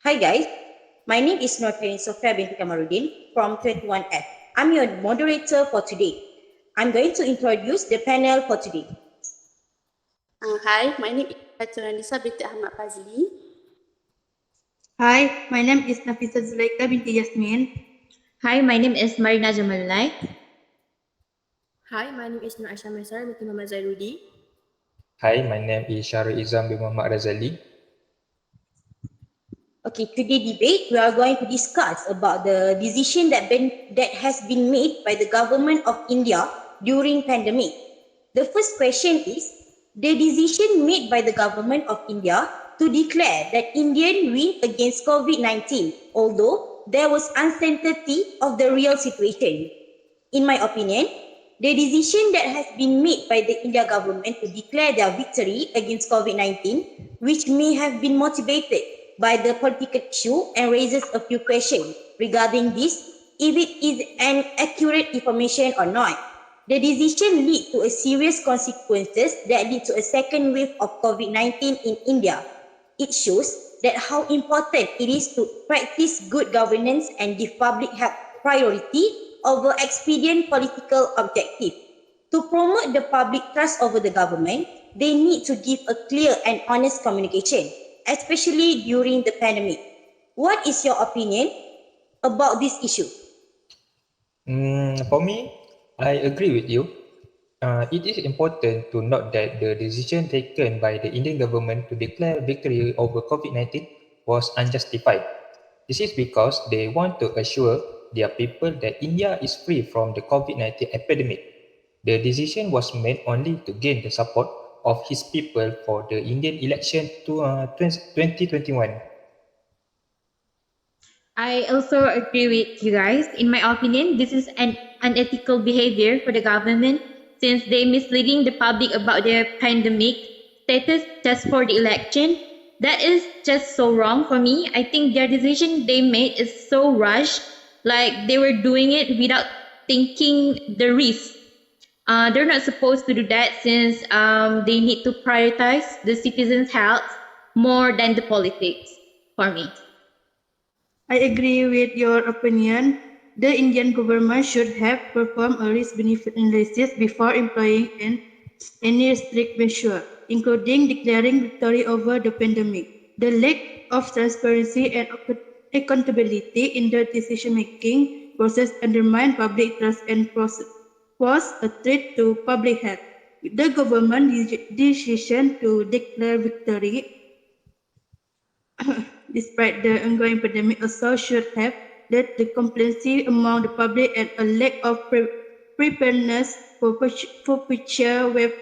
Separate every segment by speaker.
Speaker 1: Hi guys, my name is Northain Sofia binti Kamarudin from 21F. I'm your moderator for today. I'm going to introduce the panel for today.
Speaker 2: Hi, my name is Nisa binti Ahmad Fazli.
Speaker 3: Hi, my name is Nafisa Zulaika binti Yasmin.
Speaker 4: Hi, my name is Marina Jamalai.
Speaker 5: Hi, my name is Nur Aisyah Maisar binti Muhammad Zairudi.
Speaker 6: Hi, my name is Syarul Izam bin Muhammad Razali.
Speaker 1: Okay, today debate we are going to discuss about the decision that has been made by the government of India during pandemic. The first question is the decision made by the government of India to declare that Indian win against COVID-19, although there was uncertainty of the real situation. In my opinion, the decision that has been made by the India government to declare their victory against COVID-19, which may have been motivated by the political issue and raises a few questions regarding this, if it is an accurate information or not. The decision lead to a serious consequences that lead to a second wave of COVID-19 in India. It shows that how important it is to practice good governance and give public health priority over expedient political objective. To promote the public trust over the government, they need to give a clear and honest communication, especially during the pandemic. What is your opinion about this issue?
Speaker 6: For me, I agree with you. It is important to note that the decision taken by the Indian government to declare victory over COVID-19 was unjustified. This is because they want to assure their people that India is free from the COVID-19 epidemic. The decision was made only to gain the support of his people for the Indian election to 2021.
Speaker 4: I also agree with you guys. In my opinion, this is an unethical behavior for the government since they misleading the public about their pandemic status just for the election. That is just so wrong for me. I think their decision they made is so rushed, like they were doing it without thinking the risk. They're not supposed to do that since they need to prioritize the citizens' health more than the politics for me.
Speaker 3: I agree with your opinion. The Indian government should have performed a risk-benefit analysis before employing any strict measure, including declaring victory over the pandemic. The lack of transparency and accountability in the decision-making process undermine public trust and pose a threat to public health. The government decision to declare victory despite the ongoing pandemic also should have led to complacency among the public and a lack of preparedness for future wave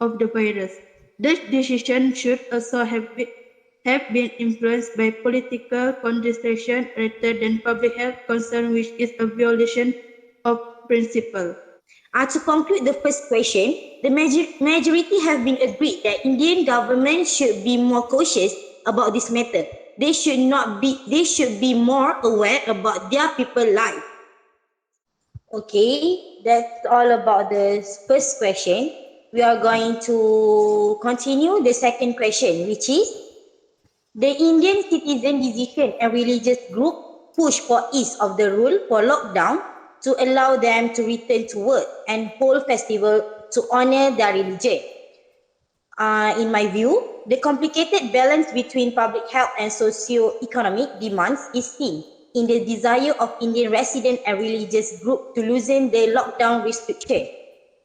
Speaker 3: of the virus. This decision should also have been influenced by political consideration rather than public health concern, which is a violation of principle.
Speaker 1: To conclude the first question, the majority have been agreed that Indian government should be more cautious about this matter. They should be more aware about their people's life. Okay, that's all about the first question. We are going to continue the second question, which is the Indian citizen decision and religious group push for ease of the rule for lockdown to allow them to return to work and hold festival to honor their religion. In my view, the complicated balance between public health and socio-economic demands is seen in the desire of Indian resident and religious group to loosen their lockdown restriction.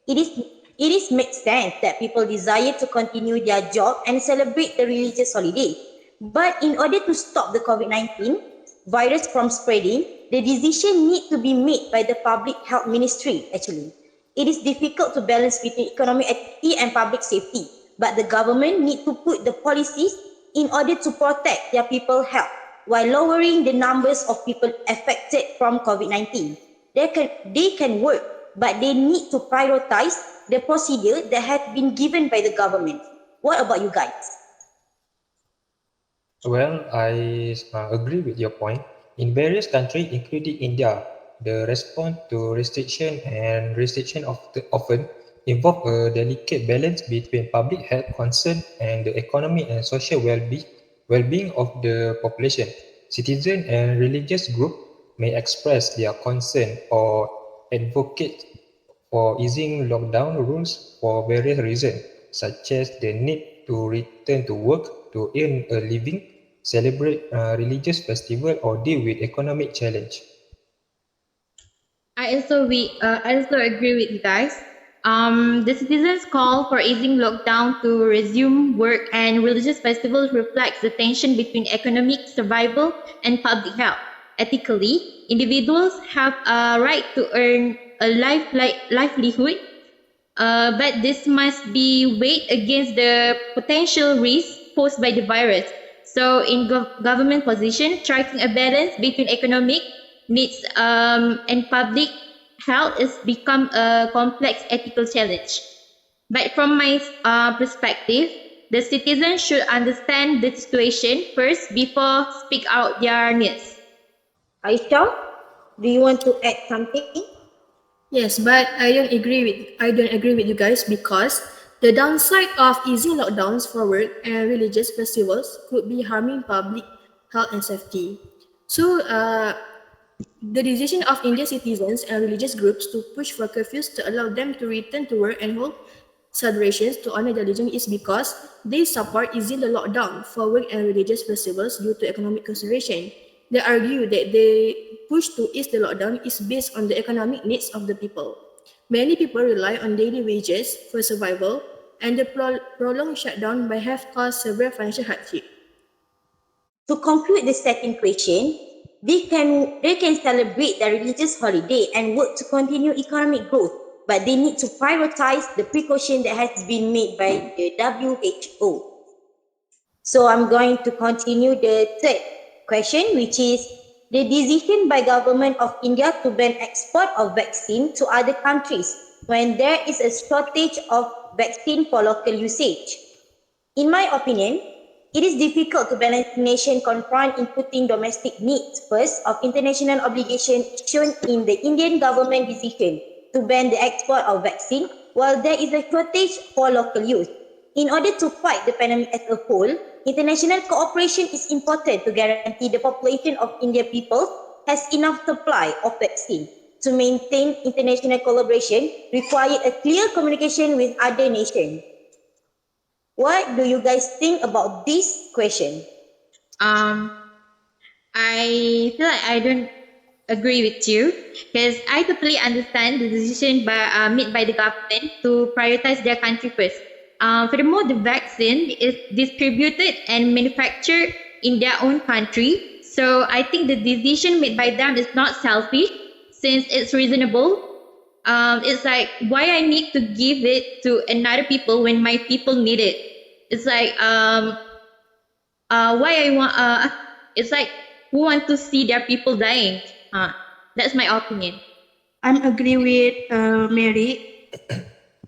Speaker 1: It is makes sense that people desire to continue their job and celebrate the religious holiday. But in order to stop the COVID-19 virus from spreading, the decision need to be made by the Public Health Ministry actually. It is difficult to balance between economic activity and public safety, but the government need to put the policies in order to protect their people's health while lowering the numbers of people affected from COVID-19. They can work, but they need to prioritize the procedure that has been given by the government. What about you guys?
Speaker 6: Well, I agree with your point. In various countries, including India, the response to restriction often involve a delicate balance between public health concern and the economic and social well-being of the population. Citizen and religious groups may express their concern or advocate for easing lockdown rules for various reasons, such as the need to return to work to earn a living, celebrate religious festival, or deal with economic challenge.
Speaker 4: I also agree with you guys. The citizens' call for easing lockdown to resume work and religious festivals reflects the tension between economic survival and public health. Ethically, individuals have a right to earn a livelihood, but this must be weighed against the potential risks posed by the virus. So, in government position, striking a balance between economic needs and public health has become a complex ethical challenge. But from my perspective, the citizens should understand the situation first before speak out their needs.
Speaker 1: Aisha, do you want to add something?
Speaker 5: Yes, but I don't agree with you guys because the downside of easy lockdowns for work and religious festivals could be harming public health and safety. So, the decision of Indian citizens and religious groups to push for curfews to allow them to return to work and hold celebrations to honor their religion is because they support easing the lockdown for work and religious festivals due to economic consideration. They argue that the push to ease the lockdown is based on the economic needs of the people. Many people rely on daily wages for survival, and the prolonged shutdown may have caused severe financial hardship.
Speaker 1: To conclude the second question, they can celebrate their religious holiday and work to continue economic growth, but they need to prioritize the precaution that has been made by the WHO. So I'm going to continue the third question, which is the decision by government of India to ban export of vaccine to other countries when there is a shortage of vaccine for local usage. In my opinion, it is difficult to balance nation confront in putting domestic needs first of international obligation shown in the Indian government decision to ban the export of vaccine while there is a shortage for local use. In order to fight the pandemic as a whole, international cooperation is important to guarantee the population of Indian people has enough supply of vaccine. To maintain international collaboration, require a clear communication with other nations. What do you guys think about this question?
Speaker 4: Um, I feel like I don't agree with you because I totally understand the decision made by the government to prioritize their country first. Furthermore, the vaccine is distributed and manufactured in their own country. So I think the decision made by them is not selfish since it's reasonable. It's like why I need to give it to another people when my people need it. It's like why I want it's like who want to see their people dying. That's my opinion.
Speaker 3: I'm agree with Mary.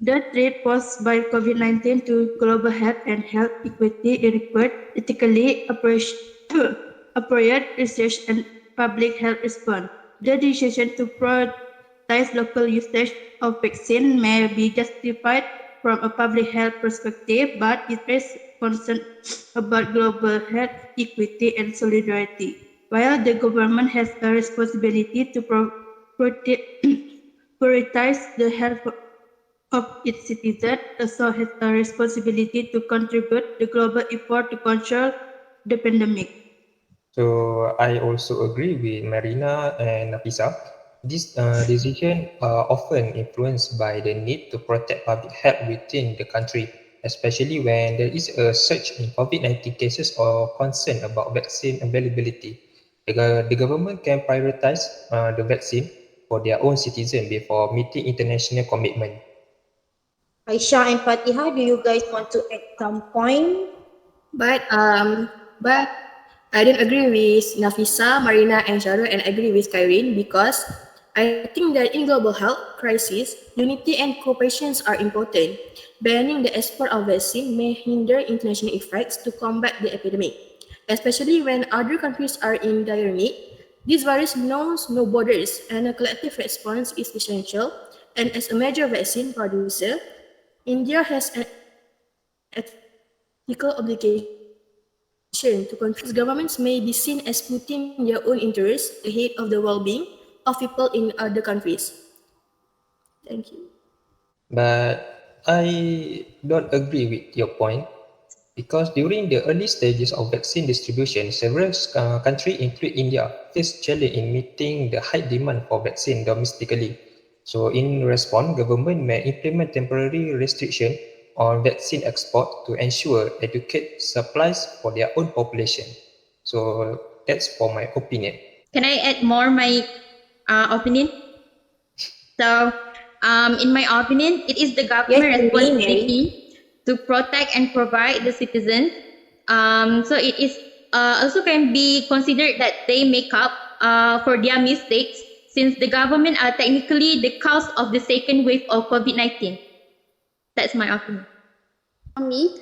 Speaker 3: The threat posed by COVID-19 to global health and health equity required ethically appropriate research and public health response. The decision to prioritize local usage of vaccine may be justified from a public health perspective, but it raises concern about global health equity and solidarity. While the government has a responsibility to prioritize the health of its citizens, also has a responsibility to contribute the global effort to control the pandemic.
Speaker 6: So I also agree with Marina and Nafisa. These decisions are often influenced by the need to protect public health within the country, especially when there is a surge in COVID-19 cases or concern about vaccine availability. The government can prioritize the vaccine for their own citizens before meeting international commitment.
Speaker 1: Aisha and Fatiha, do you guys want to add some point?
Speaker 5: But I don't agree with Nafisa, Marina, and Sharon, and agree with Kyrene because I think that in global health crisis, unity and cooperation are important. Banning the export of vaccine may hinder international efforts to combat the epidemic, especially when other countries are in dire need. This virus knows no borders, and a collective response is essential. And as a major vaccine producer, India has an ethical obligation to ensure the safety of its citizens. decision to countries' governments may be seen as putting their own interests ahead of the well-being of people in other countries. Thank you.
Speaker 6: But I don't agree with your point because during the early stages of vaccine distribution, several countries, including India, faced challenge in meeting the high demand for vaccine domestically. So in response, government may implement temporary restriction on vaccine export to ensure adequate supplies for their own population. So that's for my opinion.
Speaker 4: Can I add more my opinion? So, in my opinion, it is the
Speaker 1: Yes,
Speaker 4: government
Speaker 1: you may, Mary.
Speaker 4: responsibility to protect and provide the citizens. So it is also can be considered that they make up for their mistakes since the government are technically the cause of the second wave of COVID-19. That's my opinion.
Speaker 2: For me,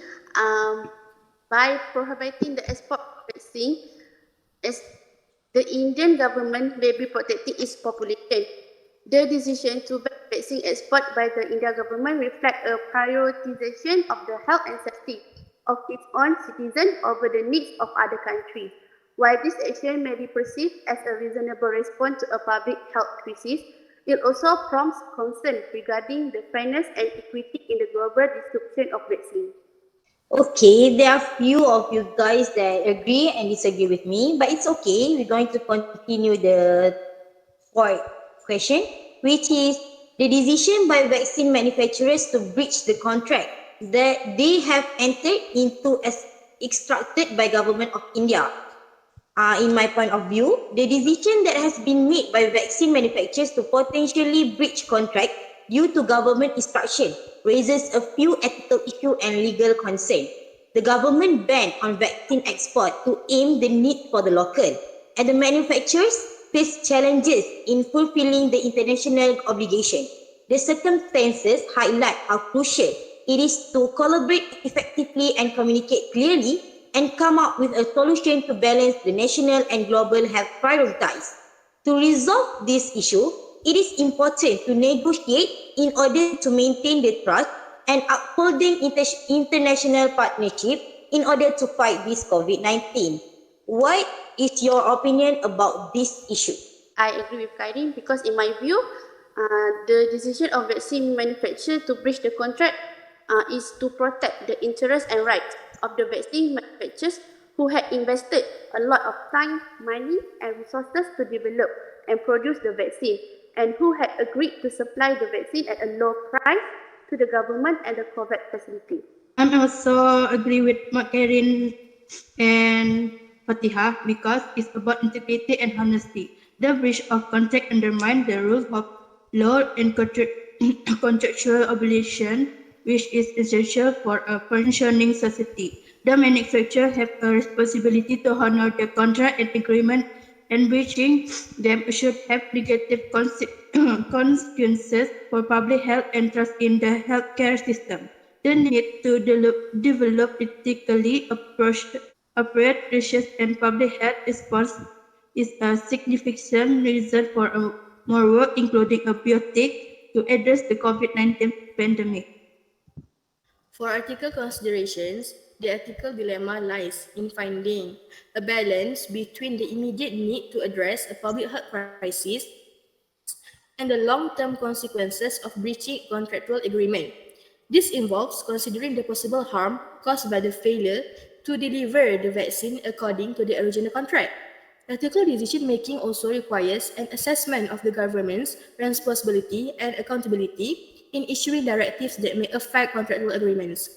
Speaker 2: by prohibiting the export of vaccine, as the Indian government may be protecting its population. The decision to ban vaccine export by the Indian government reflect a prioritization of the health and safety of its own citizens over the needs of other countries. While this action may be perceived as a reasonable response to a public health crisis, it also prompts concern regarding the fairness and equity in the global distribution of vaccine.
Speaker 1: Okay, there are few of you guys that agree and disagree with me, but it's okay. We're going to continue the fourth question, which is the decision by vaccine manufacturers to breach the contract that they have entered into as extracted by government of India. In my point of view, the decision that has been made by vaccine manufacturers to potentially breach contract due to government instruction raises a few ethical issues and legal concerns. The government ban on vaccine export to aim the need for the local, and the manufacturers face challenges in fulfilling the international obligation. The circumstances highlight how crucial it is to collaborate effectively and communicate clearly and come up with a solution to balance the national and global health priorities. To resolve this issue, it is important to negotiate in order to maintain the trust and upholding international partnership in order to fight this COVID-19. What is your opinion about this issue?
Speaker 2: I agree with Kairin because in my view, the decision of vaccine manufacturer to breach the contract is to protect the interests and rights of the vaccine manufacturers who had invested a lot of time, money and resources to develop and produce the vaccine and who had agreed to supply the vaccine at a low price to the government and the COVAX facility.
Speaker 3: I'm also agree with Makarin and Fatiha because it's about integrity and honesty. The breach of contract undermines the rules of law and contractual obligation, which is essential for a functioning society. The manufacturer have a responsibility to honor the contract and agreement, and breaching them should have negative consequences for public health and trust in the healthcare system. The need to develop ethically appropriate research and public health response is a significant reason for more work, including a biotic, to address the COVID-19 pandemic.
Speaker 5: For ethical considerations, the ethical dilemma lies in finding a balance between the immediate need to address a public health crisis and the long-term consequences of breaching contractual agreement. This involves considering the possible harm caused by the failure to deliver the vaccine according to the original contract. Ethical decision making also requires an assessment of the government's responsibility and accountability in issuing directives that may affect contractual agreements.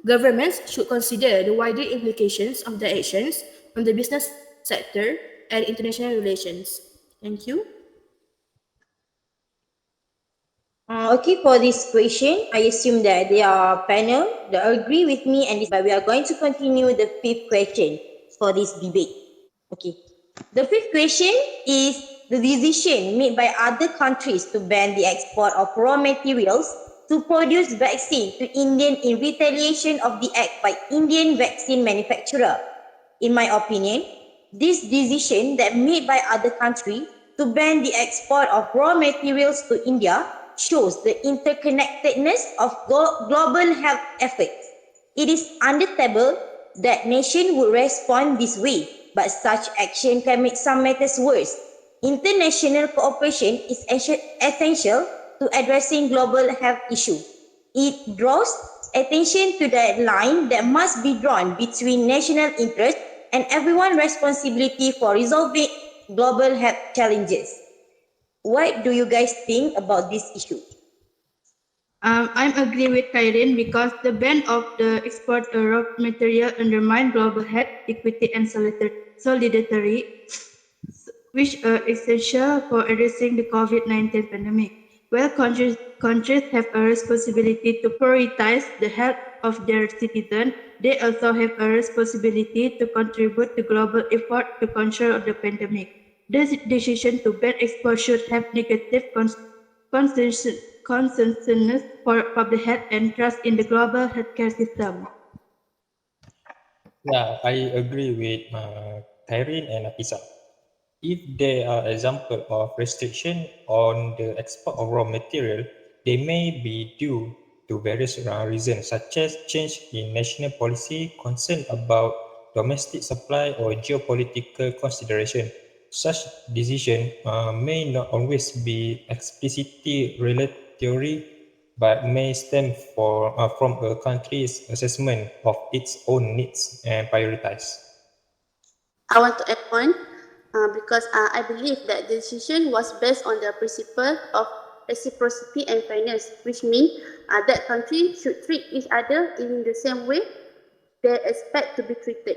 Speaker 5: Governments should consider the wider implications of their actions on the business sector and international relations. Thank you.
Speaker 1: Okay, for this question, I assume that they are panel that agree with me and this, but we are going to continue the fifth question for this debate. Okay. The fifth question is the decision made by other countries to ban the export of raw materials to produce vaccine to Indian in retaliation of the act by Indian vaccine manufacturer. In my opinion, this decision that made by other countries to ban the export of raw materials to India shows the interconnectedness of global health efforts. It is understandable that nation would respond this way, but such action can make some matters worse. International cooperation is essential to addressing global health issues. It draws attention to the line that must be drawn between national interest and everyone's responsibility for resolving global health challenges. What do you guys think about this issue?
Speaker 3: I'm agree with Kyrene because the ban of the export of raw material undermine global health equity and solidarity, which are essential for addressing the COVID-19 pandemic. While countries have a responsibility to prioritize the health of their citizens, they also have a responsibility to contribute to global effort to control the pandemic. This decision to ban export should have negative consequences for public health and trust in the global healthcare system.
Speaker 6: Yeah, I agree with Kyrene and Apisa. If there are examples of restriction on the export of raw material, they may be due to various reasons such as change in national policy, concern about domestic supply or geopolitical consideration. Such decision may not always be explicitly regulatory but may stem from a country's assessment of its own needs and priorities.
Speaker 2: I want to add on because I believe that the decision was based on the principle of reciprocity and fairness, which means that countries should treat each other in the same way they expect to be treated.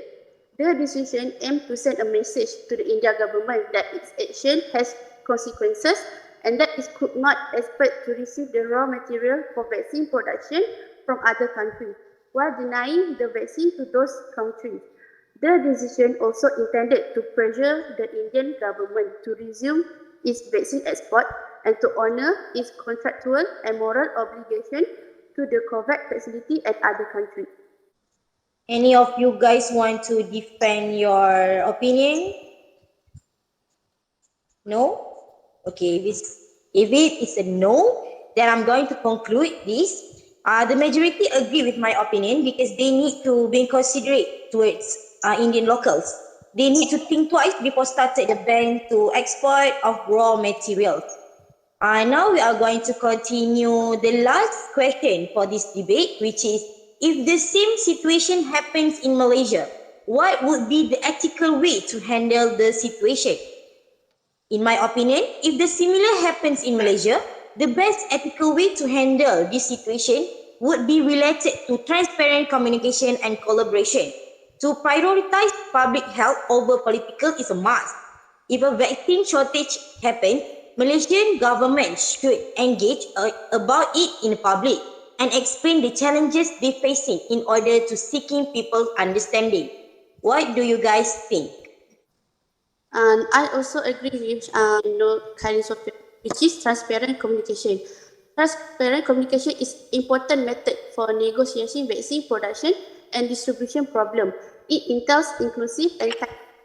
Speaker 2: The decision aimed to send a message to the India government that its action has consequences and that it could not expect to receive the raw material for vaccine production from other countries while denying the vaccine to those countries. The decision also intended to pressure the Indian government to resume its vaccine export and to honor its contractual and moral obligation to the COVAX facility and other countries.
Speaker 1: Any of you guys want to defend your opinion? No? Okay, if it is a no, then I'm going to conclude this. The majority agree with my opinion because they need to be considerate towards Indian locals. They need to think twice before starting the ban to export of raw materials. Now we are going to continue the last question for this debate, which is, if the same situation happens in Malaysia, what would be the ethical way to handle the situation? In my opinion, if the similar happens in Malaysia, the best ethical way to handle this situation would be related to transparent communication and collaboration. To prioritize public health over political is a must. If a vaccine shortage happens, Malaysian government should engage about it in public and explain the challenges they facing in order to seeking people's understanding. What do you guys think?
Speaker 2: And I also agree with Karin's opinion, which is transparent communication. Transparent communication is important method for negotiating vaccine production and distribution problem. It entails inclusive and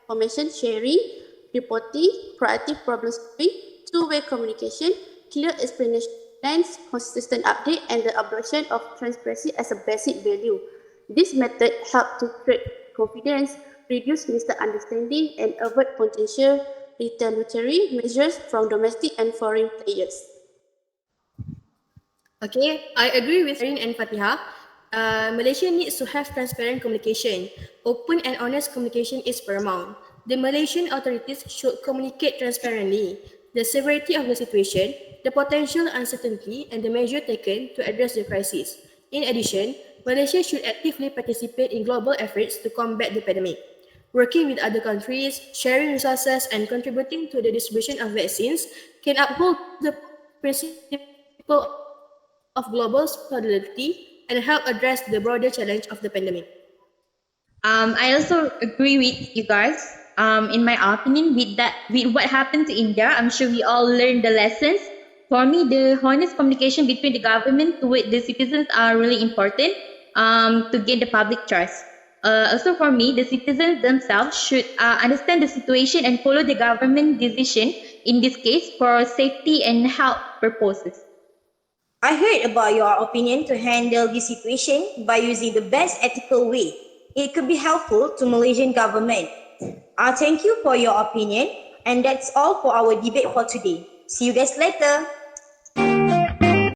Speaker 2: information sharing, reporting, proactive problem solving, two-way communication, clear explanation plans, consistent update, and the adoption of transparency as a basic value. This method helps to create confidence, reduce misunderstanding, and avoid potential retaliatory measures from domestic and foreign players.
Speaker 5: Okay, I agree with Farin and Fatiha. Malaysia needs to have transparent communication. Open and honest communication is paramount. The Malaysian authorities should communicate transparently the severity of the situation, the potential uncertainty, and the measure taken to address the crisis. In addition, Malaysia should actively participate in global efforts to combat the pandemic. Working with other countries, sharing resources, and contributing to the distribution of vaccines can uphold the principle of global solidarity and help address the broader challenge of the pandemic.
Speaker 4: I also agree with you guys. In my opinion, with what happened to India, I'm sure we all learned the lessons. For me, the honest communication between the government with the citizens are really important to gain the public trust. Also, for me, the citizens themselves should understand the situation and follow the government decision in this case for safety and health purposes.
Speaker 1: I heard about your opinion to handle this situation by using the best ethical way. it could be helpful to Malaysian government. Thank you for your opinion, and that's all for our debate for today. See you guys later.